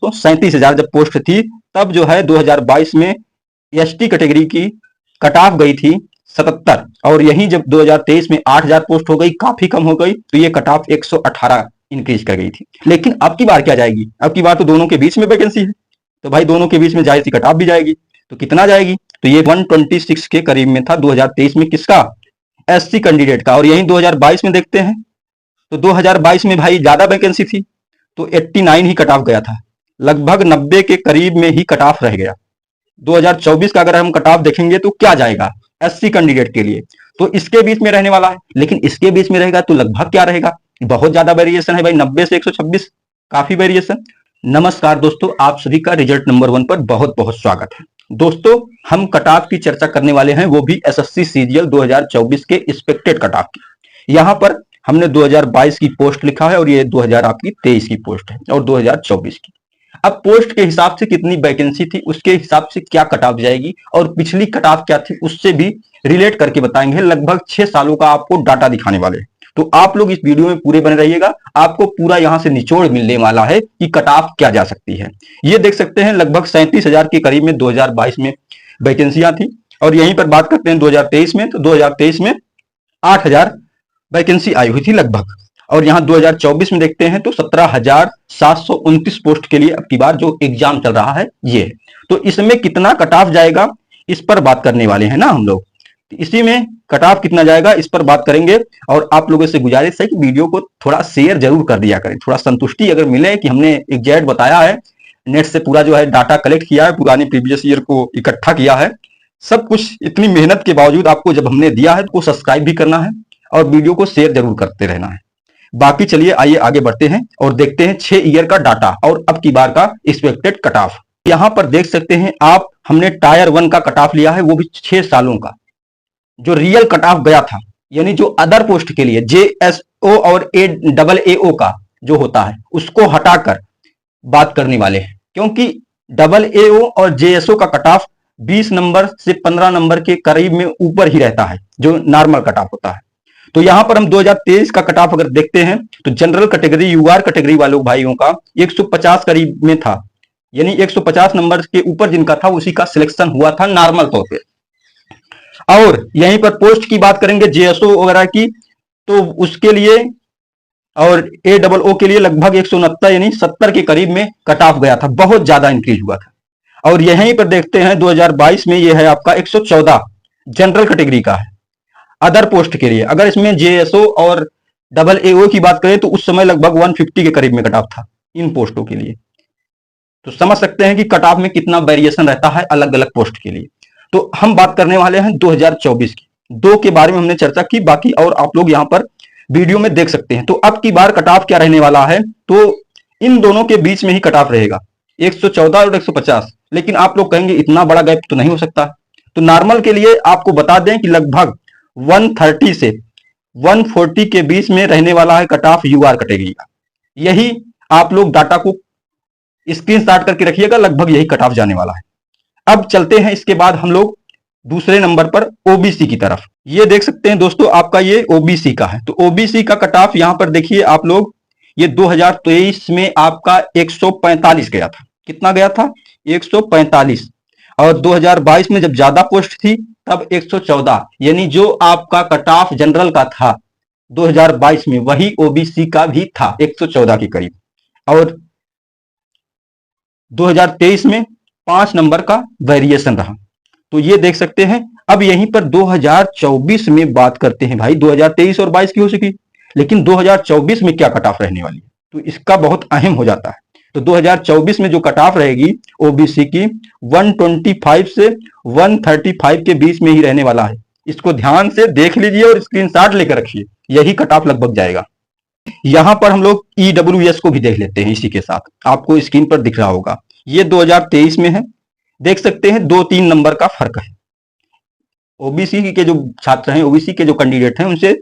तो 37,000 जब पोस्ट थी, तब जो है 2022 में एसटी कैटेगरी की कट ऑफ गई थी 77, और यहीं जब 2023 में 8,000 पोस्ट हो गई, काफी कम हो गई, तो ये कट ऑफ 118 इंक्रीज कर गई थी। लेकिन अब की बार क्या जाएगी? अब की बार तो दोनों के बीच में वैकेंसी है, तो भाई दोनों के बीच में जाहिर सी कट ऑफ भी जाएगी। तो कितना जाएगी? तो ये 126 के करीब में था 2023 में, किसका? एससी कैंडिडेट का। और यहीं 2022 में देखते हैं तो 2022 में भाई ज्यादा वैकेंसी थी, तो 89 ही कट ऑफ गया था, लगभग 90 के करीब में ही कट ऑफ रह गया। 2024 का अगर हम कट ऑफ देखेंगे तो क्या जाएगा एससी कैंडिडेट के लिए? तो इसके बीच में रहने वाला है। लेकिन इसके बीच में रहेगा तो लगभग क्या रहेगा? बहुत ज्यादा वेरिएशन है भाई, 90 से 126, काफी वेरिएशन। नमस्कार दोस्तों, आप सभी का रिजल्ट नंबर 1 पर बहुत बहुत स्वागत है। दोस्तों, हम कट ऑफ की चर्चा करने वाले हैं, वो भी एसएससी सीजीएल 2024 के एक्सपेक्टेड कट ऑफ की। यहाँ पर हमने 2022 की पोस्ट लिखा है और ये 2023 की पोस्ट है और 2024 की। अब पोस्ट के हिसाब से कितनी वैकेंसी थी, उसके हिसाब से क्या कट ऑफ जाएगी, और पिछली कट ऑफ क्या थी उससे भी रिलेट करके बताएंगे। लगभग 6 सालों का आपको डाटा दिखाने वाले हैं, तो आप लोग इस वीडियो में पूरे बने रहिएगा। आपको पूरा यहां से निचोड़ मिलने वाला है कि कट ऑफ क्या जा सकती है। ये देख सकते हैं लगभग 37,000 के करीब में 2022 में वैकेंसियां थी, और यहीं पर बात करते हैं 2023 में, तो 2023 में 8,000 वैकेंसी आई हुई थी लगभग। और यहाँ 2024 में देखते हैं तो 17,729 पोस्ट के लिए अब की बार जो एग्जाम चल रहा है ये। तो इसमें कितना कट ऑफ जाएगा इस पर बात करने वाले हैं ना हम लोग। इसी में कट ऑफ कितना जाएगा इस पर बात करेंगे। और आप लोगों से गुजारिश है कि वीडियो को थोड़ा शेयर जरूर कर दिया करें, थोड़ा संतुष्टि अगर मिले कि हमने एग्जैक्ट बताया है, नेट से पूरा जो है डाटा कलेक्ट किया है, पुराने प्रीवियस ईयर को इकट्ठा किया है, सब कुछ इतनी मेहनत के बावजूद आपको जब हमने दिया है तो सब्सक्राइब भी करना है और वीडियो को शेयर जरूर करते रहना है। बाकी चलिए आइए आगे बढ़ते हैं और देखते हैं 6 ईयर का डाटा और अब की बार का एक्सपेक्टेड कट ऑफ। यहां पर देख सकते हैं आप, हमने टायर 1 का कट ऑफ लिया है, वो भी 6 सालों का। जो रियल कट ऑफ गया था, यानी जो अदर पोस्ट के लिए जेएसओ और AAO का जो होता है उसको हटाकर बात करने वाले हैं, क्योंकि AAO और जेएसओ का कट ऑफ 20 नंबर से 15 नंबर के करीब में ऊपर ही रहता है, जो नॉर्मल कट ऑफ होता है। तो यहां पर हम 2023 का कट ऑफ अगर देखते हैं तो जनरल कैटेगरी यूआर कैटेगरी वालों भाइयों का 150 करीब में था, यानी 150 नंबर के ऊपर जिनका था उसी का सिलेक्शन हुआ था नॉर्मल तौर पे। और यहीं पर पोस्ट की बात करेंगे जेएसओ वगैरह की, तो उसके लिए और AOO के लिए लगभग 169 यानी 70 के करीब में कट ऑफ गया था, बहुत ज्यादा इंक्रीज हुआ था। और यहीं पर देखते हैं 2022 में ये है आपका 114 जनरल कैटेगरी का है अदर पोस्ट के लिए। अगर इसमें जेएसओ और AAO की बात करें तो उस समय लगभग 150 के करीब में कट ऑफ था इन पोस्टों के लिए। तो समझ सकते हैं कि कट ऑफ में कितना वेरिएशन रहता है अलग अलग पोस्ट के लिए। तो हम बात करने वाले हैं 2024 की। 2 के बारे में हमने चर्चा की, बाकी और आप लोग यहाँ पर वीडियो में देख सकते हैं। तो अब की बार कट ऑफ क्या रहने वाला है, तो इन दोनों के बीच में ही कट ऑफ रहेगा, 114 और 150। लेकिन आप लोग कहेंगे इतना बड़ा गैप तो नहीं हो सकता। तो नॉर्मल के लिए आपको बता दें कि लगभग 130 से 140 के बीच में रहने वाला है कट ऑफ यूआर कैटेगरी का। यही आप लोग डाटा को स्क्रीनशॉट करके रखिएगा, लगभग यही कट ऑफ जाने वाला है। अब चलते हैं इसके बाद हम लोग दूसरे नंबर पर ओबीसी की तरफ। ये देख सकते हैं दोस्तों, आपका ये ओबीसी का है। तो ओबीसी का कट ऑफ यहां पर देखिए आप लोग, ये 2023 में आपका 145 गया था। कितना गया था? 145। और 2022 में जब ज्यादा पोस्ट थी तब 114, यानी जो आपका कट ऑफ जनरल का था 2022 में वही ओबीसी का भी था 114 के करीब। और 2023 में 5 नंबर का वेरिएशन रहा। तो ये देख सकते हैं। अब यहीं पर 2024 में बात करते हैं भाई, 2023 और 22 की हो चुकी, लेकिन 2024 में क्या कट ऑफ रहने वाली है, तो इसका बहुत अहम हो जाता है। तो 2024 में जो कट ऑफ रहेगी ओबीसी की 125 से 135 के बीच में ही रहने वाला है। इसको ध्यान से देख लीजिए और स्क्रीनशॉट लेकर रखिए, यही कट ऑफ लगभग जाएगा। यहां पर हम लोग ईडब्ल्यूएस को भी देख लेते हैं इसी के साथ, आपको स्क्रीन पर दिख रहा होगा। ये 2023 में है, देख सकते हैं 2-3 नंबर का फर्क है। ओबीसी के जो छात्र हैं, ओबीसी के जो कैंडिडेट हैं, उनसे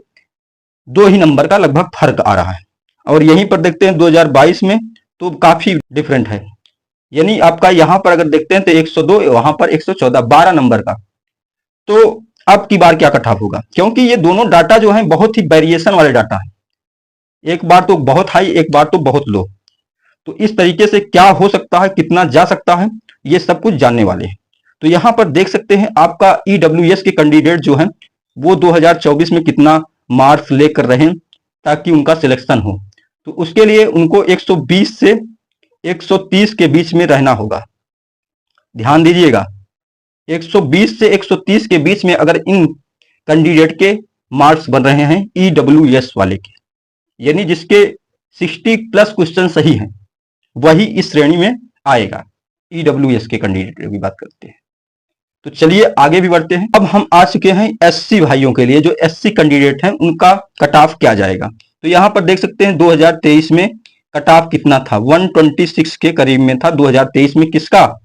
2 ही नंबर का लगभग फर्क आ रहा है। और यहीं पर देखते हैं 2022 में तो काफी डिफरेंट है, यानी आपका यहां पर अगर देखते हैं तो 102, वहां पर 114, 12 नंबर का। तो अब की बार क्या कट ऑफ होगा, क्योंकि ये दोनों डाटा जो है बहुत ही वेरिएशन वाले डाटा है, एक बार तो बहुत हाई, एक बार तो बहुत लो। तो इस तरीके से क्या हो सकता है, कितना जा सकता है, ये सब कुछ जानने वाले हैं। तो यहाँ पर देख सकते हैं आपका ईडब्ल्यूएस के कैंडिडेट जो हैं वो 2024 में कितना मार्क्स लेकर रहे हैं ताकि उनका सिलेक्शन हो। तो उसके लिए उनको 120 से 130 के बीच में रहना होगा। ध्यान दीजिएगा, 120 से 130 के बीच में अगर इन कैंडिडेट के मार्क्स बन रहे हैं ईडब्ल्यूएस वाले के, यानी जिसके 60 प्लस क्वेश्चन सही हैं, वही इस श्रेणी में आएगा। ईडब्ल्यूएस के कैंडिडेट की बात करते हैं। तो चलिए आगे भी बढ़ते हैं। अब हम आ चुके हैं एससी भाइयों के लिए, जो एससी कैंडिडेट हैं उनका कट ऑफ क्या जाएगा। तो यहां पर देख सकते हैं 2023 में कट ऑफ कितना था, 126 के करीब में था 2023 में, किसका,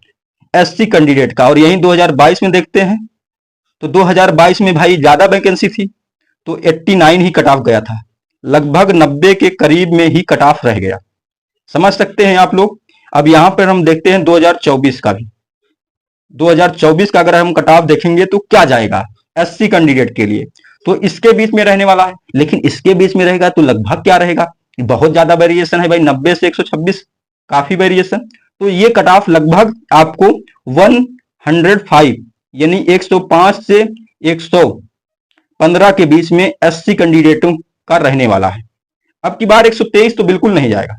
एससी कैंडिडेट का। और यही 2022 में देखते हैं तो 2022 में भाई ज्यादा वैकेंसी थी तो 89 ही कट ऑफ गया था, लगभग 90 के करीब में ही कट ऑफ रह गया। समझ सकते हैं आप लोग। अब यहां पर हम देखते हैं 2024 का भी। 2024 का अगर हम कट ऑफ देखेंगे तो क्या जाएगा एससी कैंडिडेट के लिए, तो इसके बीच में रहने वाला है। लेकिन इसके बीच में रहेगा तो लगभग क्या रहेगा, बहुत ज्यादा वेरिएशन है भाई, 90 से 126, काफी वेरिएशन। तो ये कट ऑफ लगभग आपको 105 यानी 105 से 115 के बीच में एससी कैंडिडेटों का रहने वाला है। अब की बार 123 तो बिल्कुल नहीं जाएगा।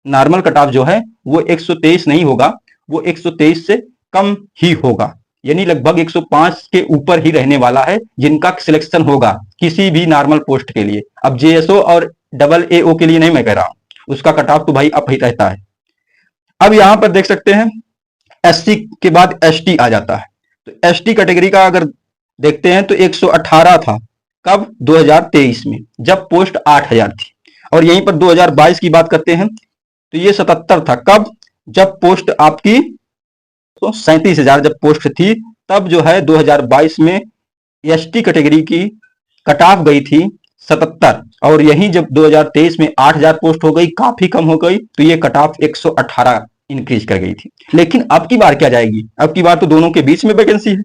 नॉर्मल कट ऑफ जो है वो 123 नहीं होगा, वो 123 से कम ही होगा, यानी लगभग 105 के ऊपर ही रहने वाला है जिनका सिलेक्शन होगा किसी भी नॉर्मल पोस्ट के लिए। अब जेएसओ और डबल एओ के लिए नहीं मैं कह रहा हूं, उसका कट ऑफ तो भाई अप ही रहता है। अब यहां पर देख सकते हैं एससी के बाद एसटी आ जाता है। तो एसटी कैटेगरी का अगर देखते हैं तो 118 था, कब, 2023 में, जब पोस्ट 8000 थी। और यहीं पर 2022 की बात करते हैं तो ये 77 था, कब, जब पोस्ट आपकी तो 37,000 जब पोस्ट थी, तब जो है 2022 में एसटी कैटेगरी की कट ऑफ गई थी 77। और यहीं जब 2023 में 8000 पोस्ट हो गई, काफी कम हो गई, तो ये कट ऑफ 118 इंक्रीज कर गई थी। लेकिन अब की बार क्या जाएगी, अब की बार तो दोनों के बीच में वैकेंसी है,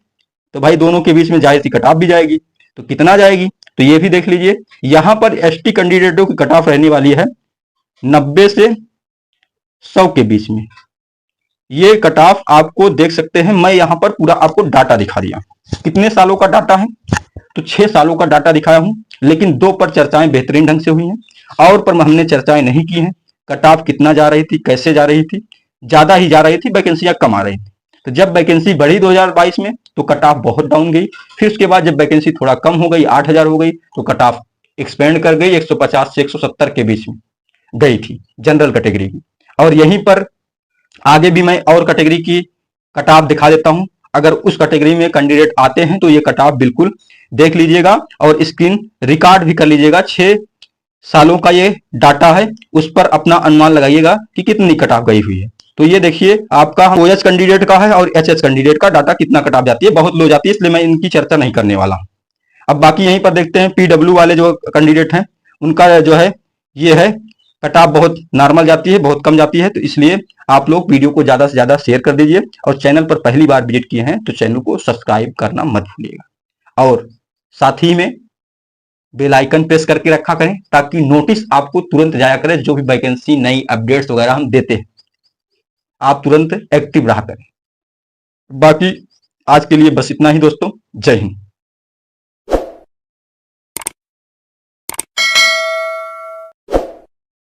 तो भाई दोनों के बीच में जाए थी कट ऑफ भी जाएगी। तो कितना जाएगी, तो ये भी देख लीजिए। यहां पर एसटी कैंडिडेटों की कट ऑफ रहने वाली है 90 से 100 के बीच में। ये कट ऑफ आपको देख सकते हैं, मैं यहां पर पूरा आपको डाटा दिखा दिया। कितने सालों का डाटा है, तो 6 सालों का डाटा दिखाया हूं। लेकिन 2 पर चर्चाएं बेहतरीन ढंग से हुई हैं और पर हमने चर्चाएं नहीं की हैं। कट ऑफ कितना जा रही थी, कैसे जा रही थी, ज्यादा ही जा रही थी, वैकेंसियां कम आ रही थी। तो जब वैकेंसी बढ़ी 2022 में तो कट ऑफ बहुत डाउन गई। फिर उसके बाद जब वैकेंसी थोड़ा कम हो गई, 8000 हो गई, तो कट ऑफ एक्सपेंड कर गई, 150 से 170 के बीच में गई थी जनरल कैटेगरी की। और यहीं पर आगे भी मैं और कैटेगरी की कट ऑफ दिखा देता हूं। अगर उस कैटेगरी में कैंडिडेट आते हैं तो ये कट ऑफ बिल्कुल देख लीजिएगा और स्क्रीन रिकॉर्ड भी कर लीजिएगा। 6 सालों का ये डाटा है, उस पर अपना अनुमान लगाइएगा कि कितनी कट ऑफ गई हुई है। तो ये देखिए आपका ओएच कैंडिडेट का है और एचएच कैंडिडेट का डाटा कितना कट ऑफ जाती है, बहुत लो जाती है, इसलिए मैं इनकी चर्चा नहीं करने वाला हूं। अब बाकी यहीं पर देखते हैं पीडब्ल्यू वाले जो कैंडिडेट हैं उनका जो है ये है, कट ऑफ बहुत नॉर्मल जाती है, बहुत कम जाती है। तो इसलिए आप लोग वीडियो को ज्यादा से ज्यादा शेयर कर दीजिए और चैनल पर पहली बार विजिट किए हैं तो चैनल को सब्सक्राइब करना मत भूलिएगा और साथ ही में बेल आइकन प्रेस करके रखा करें ताकि नोटिस आपको तुरंत जाया करे। जो भी वैकेंसी नई अपडेट्स वगैरह हम देते हैं आप तुरंत एक्टिव रहा करें। बाकी आज के लिए बस इतना ही दोस्तों, जय हिंद।